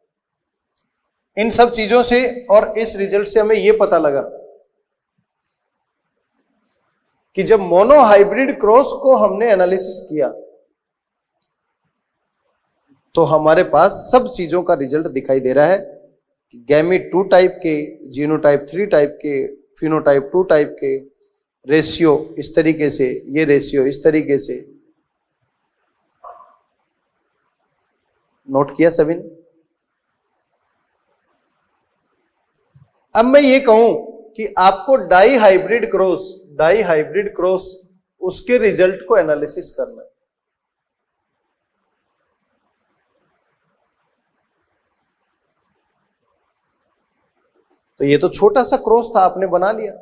इन सब चीजों से और इस रिजल्ट से हमें यह पता लगा कि जब मोनो हाइब्रिड क्रॉस को हमने एनालिसिस किया तो हमारे पास सब चीजों का रिजल्ट दिखाई दे रहा है कि गैमेट 2 टाइप के, जीनोटाइप 3 टाइप के, फिनोटाइप 2 टाइप के, रेशियो इस तरीके से, ये रेशियो इस तरीके से। नोट किया सभी ने? अब मैं ये कहूं कि आपको डाई हाइब्रिड क्रॉस उसके रिजल्ट को एनालिसिस करना है। तो ये तो छोटा सा क्रॉस था, आपने बना लिया।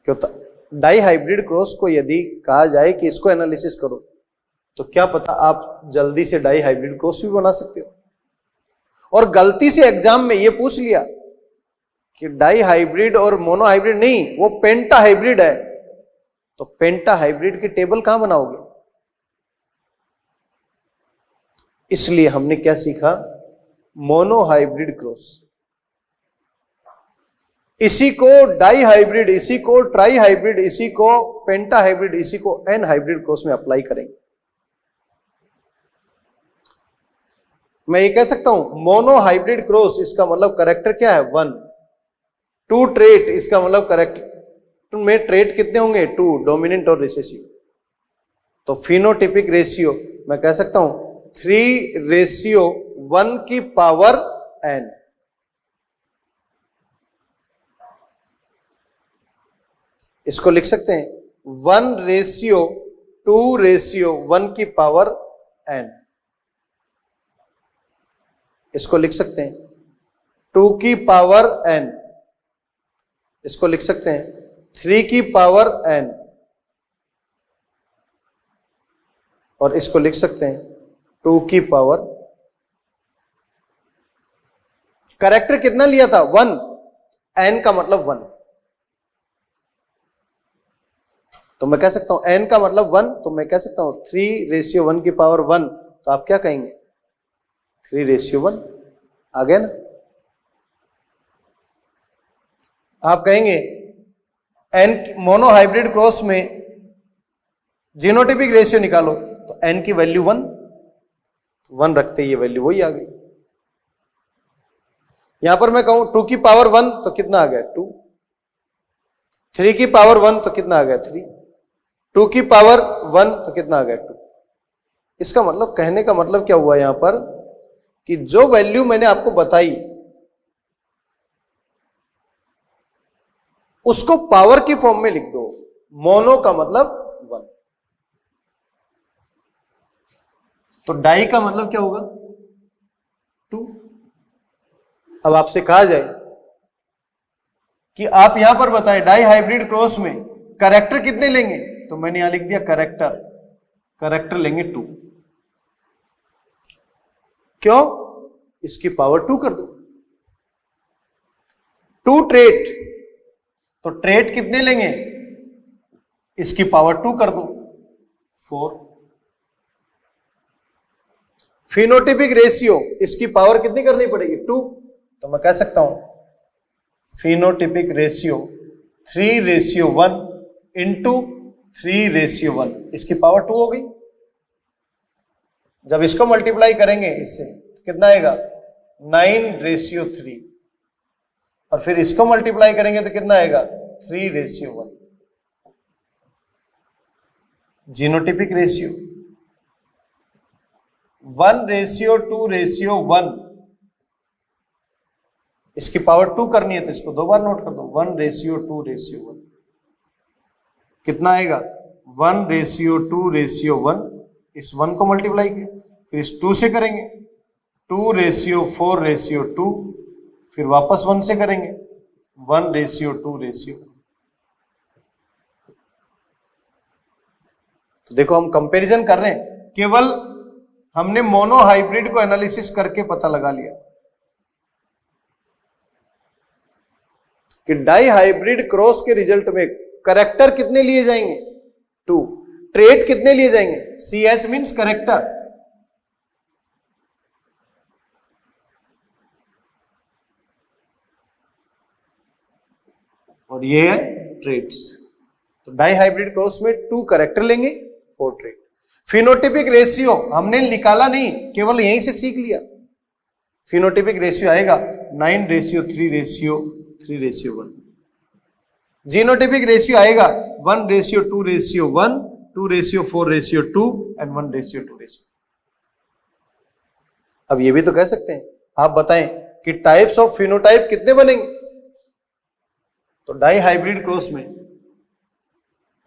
क्यों था? डाई हाइब्रिड क्रॉस को यदि कहा जाए कि इसको एनालिसिस करो तो क्या पता आप जल्दी से डाई हाइब्रिड क्रॉस भी बना सकते हो। और गलती से एग्जाम में ये पूछ लिया कि डाई हाइब्रिड और मोनो हाइब्रिड नहीं, वो पेंटा हाइब्रिड है, तो पेंटा हाइब्रिड की टेबल कहां बनाओगे? इसलिए हमने क्या सीखा, मोनो हाइब्रिड क्रॉस, इसी को डाई हाइब्रिड, इसी को ट्राई हाइब्रिड, इसी को पेंटा हाइब्रिड, इसी को एन हाइब्रिड क्रॉस में अप्लाई करेंगे। मैं ये कह सकता हूं मोनो हाइब्रिड क्रॉस, इसका मतलब कैरेक्टर क्या है 1, 2 ट्रेट, इसका मतलब कैरेक्टर में ट्रेट कितने होंगे 2, डोमिनेंट और रिसेसिव। तो फिनोटिपिक रेशियो मैं कह सकता हूं 3:1 की पावर एन। इसको लिख सकते हैं 1:2:1 की पावर एन। इसको लिख सकते हैं 2 की पावर एन। इसको लिख सकते हैं 3 की पावर एन। और इसको लिख सकते हैं 2 की पावर। कैरेक्टर कितना लिया था? 1। एन का मतलब 1, तो मैं कह सकता हूं n का मतलब 1, तो मैं कह सकता हूं 3:1 की पावर 1। तो आप क्या कहेंगे? 3:1 आ गया ना। आप कहेंगे n मोनो हाइब्रिड क्रॉस में जीनोटिपिक रेशियो निकालो, तो n की वैल्यू 1, 1 रखते ही ये वैल्यू वही आ गई। यहां पर मैं कहूं 2 की पावर 1 तो कितना आ गया? 2। 3 की पावर 1 तो कितना आ गया? 3। 2 की पावर 1 तो कितना आ गया? 2। इसका मतलब, कहने का मतलब क्या हुआ यहां पर कि जो वैल्यू मैंने आपको बताई उसको पावर की फॉर्म में लिख दो। मोनो का मतलब 1, तो डाई का मतलब क्या होगा? 2। अब आपसे कहा जाए कि आप यहां पर बताएं डाई हाइब्रिड क्रॉस में कैरेक्टर कितने लेंगे, तो मैंने यहां लिख दिया कैरेक्टर लेंगे 2। क्यों? इसकी पावर 2 कर दो। 2 ट्रेट, तो ट्रेट कितने लेंगे? इसकी पावर 2 कर दो, 4। फिनोटिपिक रेशियो, इसकी पावर कितनी करनी पड़ेगी? 2। तो मैं कह सकता हूं फिनोटिपिक रेशियो 3:1 इंटू 3:1, इसकी पावर 2 हो गई। जब इसको मल्टीप्लाई करेंगे इससे तो कितना आएगा? 9:3। और फिर इसको मल्टीप्लाई करेंगे तो कितना आएगा? 3:1। जीनोटिपिक रेशियो 1:2:1, इसकी पावर 2 करनी है तो इसको 2 बार नोट कर दो। 1:2:1 कितना आएगा? 1:2:1। इस 1 को मल्टीप्लाई किया, फिर इस 2 से करेंगे 2:4:2, फिर वापस 1 से करेंगे 1:2:1। तो देखो हम कंपैरिजन कर रहे हैं, केवल हमने मोनो हाइब्रिड को एनालिसिस करके पता लगा लिया कि डाई हाइब्रिड क्रॉस के रिजल्ट में कैरेक्टर कितने लिए जाएंगे? 2। ट्रेट कितने लिए जाएंगे? CH मींस कैरेक्टर, और ये है ट्रेट्स। तो डाई हाइब्रिड क्रॉस में 2 कैरेक्टर लेंगे, 4 ट्रेट। फिनोटिपिक रेशियो हमने निकाला नहीं, केवल यहीं से सीख लिया। फिनोटिपिक रेशियो आएगा 9:3:3:1। जीनोटिपिक रेशियो आएगा 1:2:1, 2:4:2 एंड 1:2:2। अब ये भी तो कह सकते हैं, आप बताएं कि टाइप्स ऑफ फिनोटाइप कितने बनेंगे? तो डाई हाइब्रिड क्रॉस में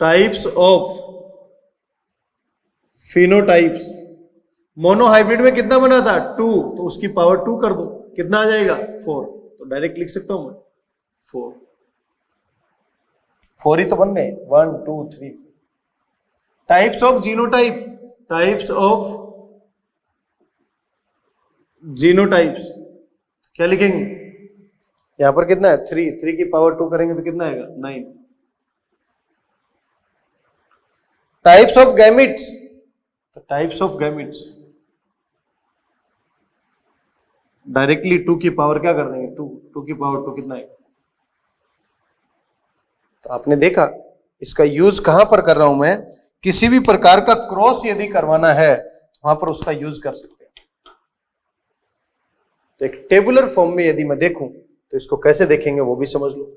types of phenotypes, mono hybrid में कितना बना था? 2, तो उसकी पावर 2 कर दो, कितना आ जाएगा? 4। तो डायरेक्ट लिख सकता हूं मैं 4। 4 ही तो बन रहे, 1 2 3 4। Types of genotype, types of genotypes क्या लिखेंगे? यहां पर कितना है? 3, 3 की पावर 2 करेंगे तो कितना आएगा? 9। टाइप्स ऑफ गैमिट्स, तो टाइप्स ऑफ गैमिट्स डायरेक्टली 2 की पावर क्या कर देंगे? 2 की पावर 2 कितना है? तो आपने देखा इसका यूज कहां पर कर रहा हूं मैं, किसी भी प्रकार का क्रॉस यदि करवाना है तो वहां पर उसका यूज कर सकते हैं। तो एक टेबुलर फॉर्म में यदि मैं देखूं तो इसको कैसे देखेंगे वो भी समझ लो।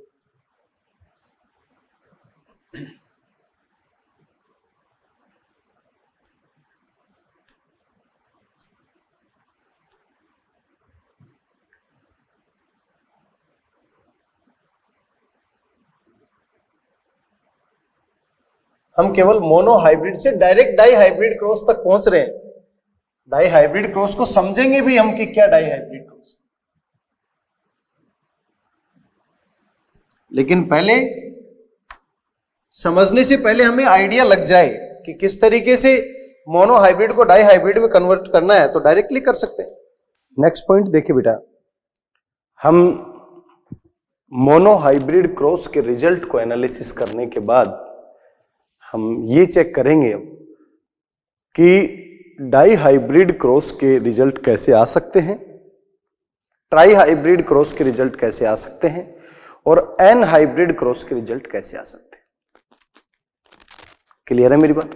हम केवल मोनो हाइब्रिड से डायरेक्ट डाई हाइब्रिड क्रॉस तक पहुंच रहे हैं। डाई हाइब्रिड क्रॉस को समझेंगे भी हम कि क्या डाई हाइब्रिड क्रॉस। लेकिन पहले समझने से पहले हमें आइडिया लग जाए कि किस तरीके से मोनो हाइब्रिड को डाई हाइब्रिड में कन्वर्ट करना है, तो डायरेक्टली कर सकते हैं। नेक्स्ट पॉइंट देखिए बेटा, हम मोनो हाइब्रिड क्रॉस के रिजल्ट को एनालिसिस करने के बाद हम ये चेक करेंगे अब कि डाई हाइब्रिड क्रॉस के रिजल्ट कैसे आ सकते हैं, ट्राई हाइब्रिड क्रॉस के रिजल्ट कैसे आ सकते हैं, और एन हाइब्रिड क्रॉस के रिजल्ट कैसे आ सकते हैं। क्लियर है मेरी बात?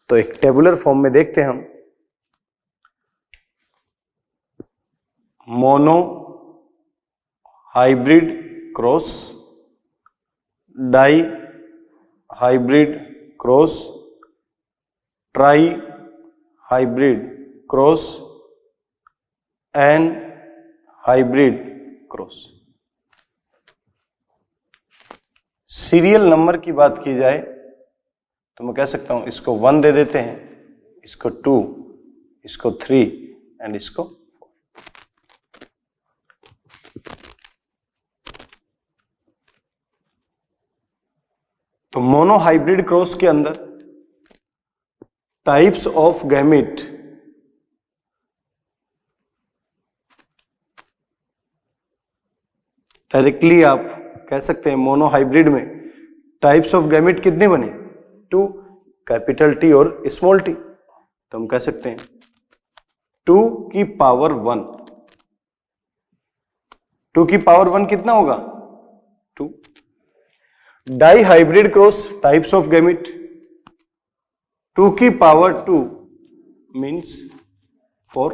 तो एक टेबुलर फॉर्म में देखते हैं हम। Mono hybrid cross, di hybrid cross, tri hybrid cross, n hybrid cross. Serial number की बात की जाए तो मैं कह सकता हूं इसको 1 दे देते हैं, इसको 2, इसको 3 एंड इसको 4। तो मोनो हाइब्रिड क्रॉस के अंदर टाइप्स ऑफ गैमेट डायरेक्टली आप कह सकते हैं मोनो हाइब्रिड में टाइप्स ऑफ गैमेट कितने बने? 2, कैपिटल टी और स्मॉल टी। तो हम कह सकते हैं 2 की पावर 1। 2 की पावर 1 कितना होगा? 2। Di hybrid cross types of gamete 2 की power 2 means 4।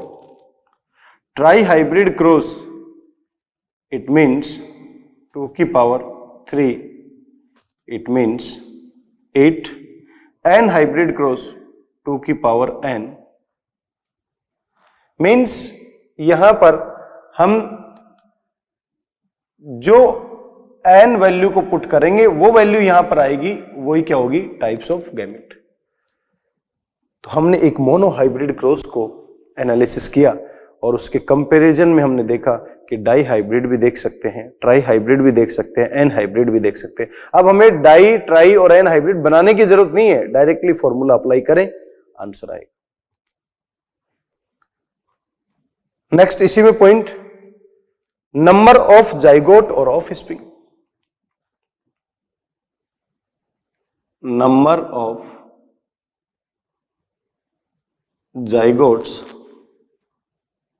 Tri hybrid cross it means 2 की power 3, it means 8। n hybrid cross 2 की पावर n मीन्स यहां पर हम जो n वैल्यू को पुट करेंगे वो वैल्यू यहां पर आएगी, वही क्या होगी? Types of gamete. तो हमने एक मोनो हाइब्रिड क्रॉस को एनालिसिस किया और उसके कंपैरिजन में हमने देखा कि डाई हाइब्रिड भी देख सकते हैं, ट्राई हाइब्रिड भी देख सकते हैं, एन हाइब्रिड भी देख सकते हैं। अब हमें डाई, ट्राई और एन हाइब्रिड बनाने की जरूरत नहीं है, डायरेक्टली फॉर्मूला अप्लाई करें, आंसर आएगा। नेक्स्ट इसी में पॉइंट, नंबर ऑफ जाइगोट और offspring. Number of zygotes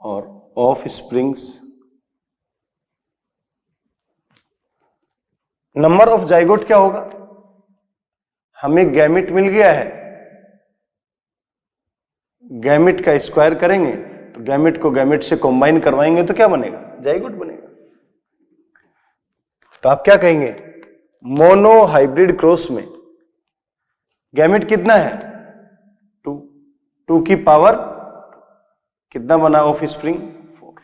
और offsprings. Number of zygote क्या होगा? हमें गैमेट मिल गया है, गैमेट का स्क्वायर करेंगे तो गैमेट को गैमेट से कंबाइन करवाएंगे तो क्या बनेगा? जाइगोट बनेगा। तो आप क्या कहेंगे? मोनो हाइब्रिड क्रॉस में गैमेट कितना है? 2। 2 की पावर कितना बना ऑफ स्प्रिंग? 4।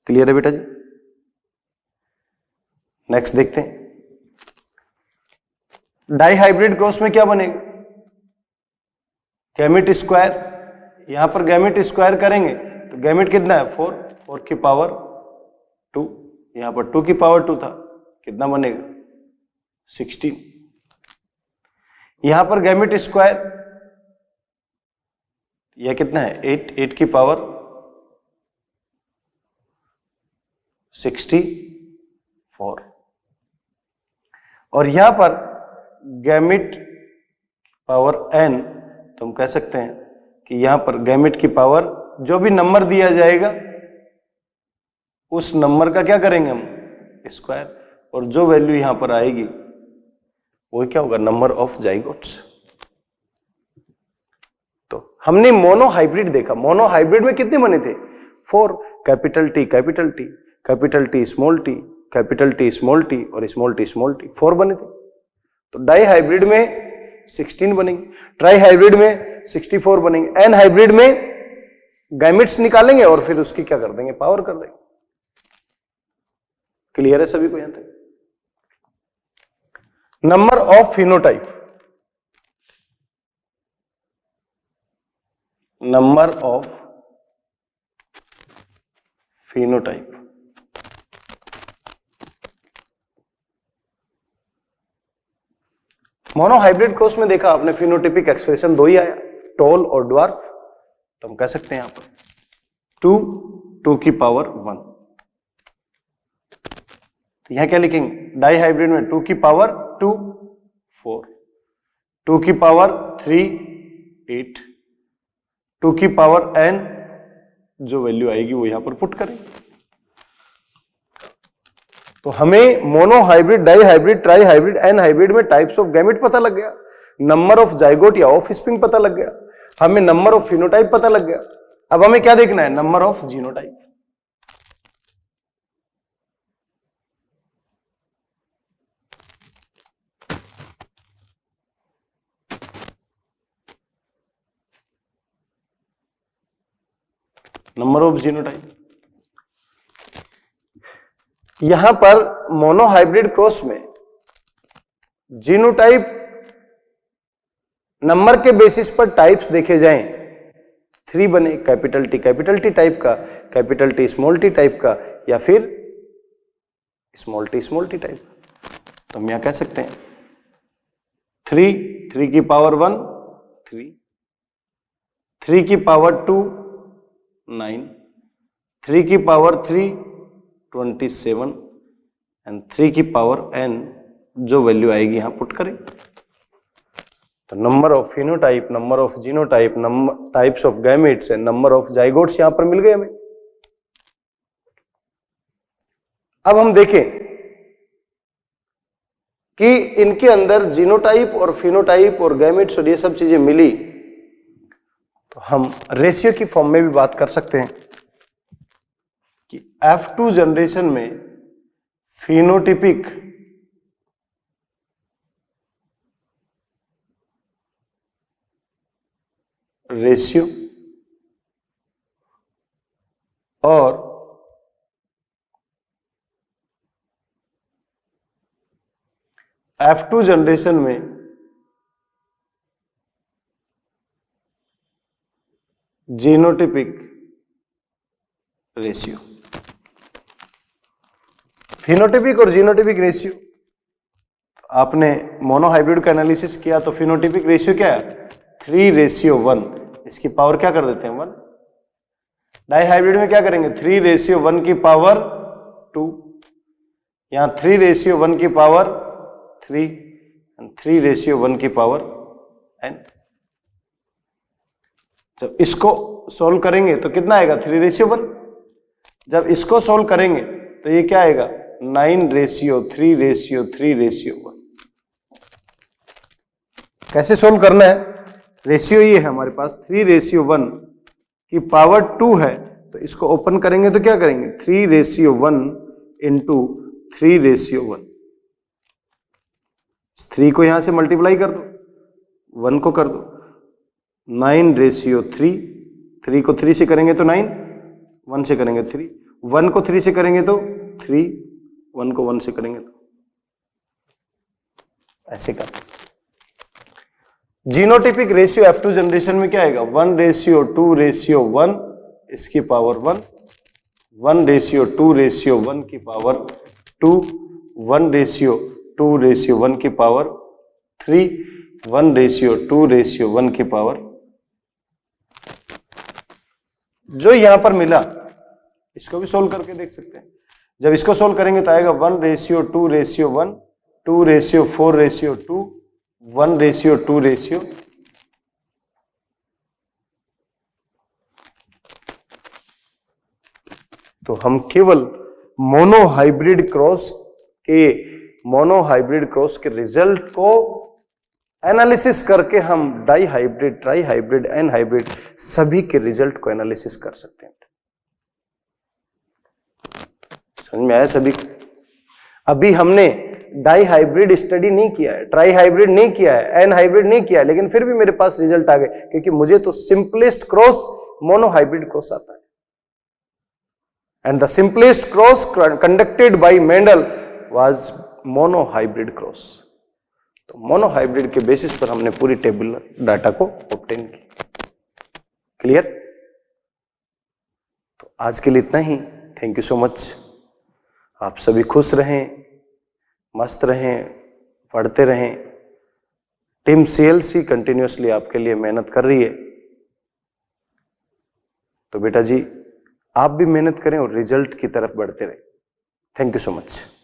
क्लियर है बेटा जी? नेक्स्ट देखते हैं, डाई हाइब्रिड क्रॉस में क्या बनेगा? गैमेट स्क्वायर, यहां पर गैमेट स्क्वायर करेंगे तो गैमेट कितना है? 4। 4 की पावर 2, यहां पर 2 की पावर 2 था, कितना बनेगा? 16। यहां पर गैमेट स्क्वायर, यह कितना है? 8। 8 की पावर 64। और यहां पर गैमेट पावर n, तो हम कह सकते हैं कि यहां पर गैमेट की पावर, जो भी नंबर दिया जाएगा उस नंबर का क्या करेंगे हम? स्क्वायर, और जो वैल्यू यहां पर आएगी वो क्या होगा? Number of zygotes. तो हमने मोनो हाइब्रिड देखा, मोनो हाइब्रिड में कितने बने थे? 4। Capital T capital T, capital T small t, capital T small T और स्मॉल टी स्मॉल टी, 4 बने थे। तो डाई हाइब्रिड में 16 बनेंगे, ट्राई हाइब्रिड में 64 बनेंगे, एन हाइब्रिड में गैमेट्स निकालेंगे और फिर उसकी क्या कर देंगे? पावर कर देंगे। क्लियर है सभी को यहां तक? Number of phenotype, number of phenotype. Monohybrid cross में देखा आपने फिनोटिपिक एक्सप्रेशन दो ही आया, टॉल और ड्वार्फ। तो हम कह सकते हैं यहां पर 2 की पावर 1। तो यहां क्या लिखेंगे, डाई हाइब्रिड में 2 की पावर 2 4, 2 की पावर 3 8, 2 की पावर n, जो वैल्यू आएगी वो यहां पर पुट करें। तो हमें mono hybrid, di hybrid, tri hybrid, n hybrid में टाइप्स ऑफ गैमेट पता लग गया, नंबर ऑफ जाइगोट या ऑफ स्प्रिंग पता लग गया, हमें नंबर ऑफ फिनोटाइप पता लग गया। अब हमें क्या देखना है, number of genotype. Number of genotype, यहां पर मोनोहाइब्रिड क्रॉस में जीनोटाइप नंबर के बेसिस पर टाइप्स देखे जाएं, 3 बने, कैपिटल टी टाइप का, capital T small T type का, या फिर स्मॉल टी टाइप का। तो हम यहां कह सकते हैं 3 की पावर 1 3, 3 की पावर 2 9, 3 की पावर 3 27 एंड 3 की पावर n, जो वैल्यू आएगी यहां पुट करें। तो number of phenotype, number of genotype, number types of gametes and number of zygotes यहां पर मिल गए हमें। अब हम देखें कि इनके अंदर जीनोटाइप और फिनोटाइप और गैमेट्स और ये सब चीजें मिली, तो हम रेशियो की फॉर्म में भी बात कर सकते हैं कि F2 जनरेशन में फिनोटिपिक रेशियो और F2 जनरेशन में जीनोटिपिक रेशियो। फिनोटिपिक और जीनोटिपिक रेशियो, आपने मोनोहाइब्रिड का एनालिसिस किया तो फिनोटिपिक रेशियो क्या है, 3:1, इसकी पावर क्या कर देते हैं 1। डाई हाइब्रिड में क्या करेंगे, 3:1 की पावर 2, यहां 3:1 की पावर 3, 3:1 की पावर n। जब इसको सोल्व करेंगे तो कितना आएगा, 3:1। जब इसको सोल्व करेंगे तो ये क्या आएगा, 9:3:3:1। कैसे सोल्व करना है, रेशियो ये है हमारे पास 3:1 की पावर 2 है, तो इसको ओपन करेंगे तो क्या करेंगे, 3:1 इंटू 3:1। 3 को यहां से मल्टीप्लाई कर दो, 1 को कर दो, 9:3, 3 को 3 से करेंगे तो 9, 1 से करेंगे 3, 1 को 3 से करेंगे तो 3, 1 को 1 से करेंगे तो ऐसे कर। जीनोटिपिक रेशियो F2 जनरेशन में क्या आएगा, 1:2:1, इसकी पावर 1, 1:2:1 की पावर 2, 1:2:1 की पावर 3, 1:2:1 की पावर। जो यहां पर मिला इसको भी सोल्व करके देख सकते हैं। जब इसको सोल्व करेंगे तो आएगा 1:2:1, 2:4:2, 1:2. तो हम केवल मोनोहाइब्रिड क्रॉस के रिजल्ट को एनालिसिस करके हम di hybrid, tri hybrid, n hybrid सभी के रिजल्ट को एनालिसिस कर सकते हैं। समझ में आया सभी को? अभी हमने डाई हाइब्रिड स्टडी नहीं किया है, ट्राई हाइब्रिड नहीं किया है, एन हाइब्रिड नहीं किया है, लेकिन फिर भी मेरे पास रिजल्ट आ गए क्योंकि मुझे तो सिंपलेस्ट क्रॉस मोनोहाइब्रिड क्रॉस आता है। And the simplest cross conducted by Mendel was monohybrid cross. तो मोनो हाइब्रिड के बेसिस पर हमने पूरी टेबुलर डाटा को ऑब्टेन की। क्लियर? तो आज के लिए इतना ही। Thank you so much. आप सभी खुश रहें, मस्त रहें, पढ़ते रहें। टीम सीएलसी कंटिन्यूअसली आपके लिए मेहनत कर रही है। तो बेटा जी, आप भी मेहनत करें और रिजल्ट की तरफ बढ़ते रहें। Thank you so much.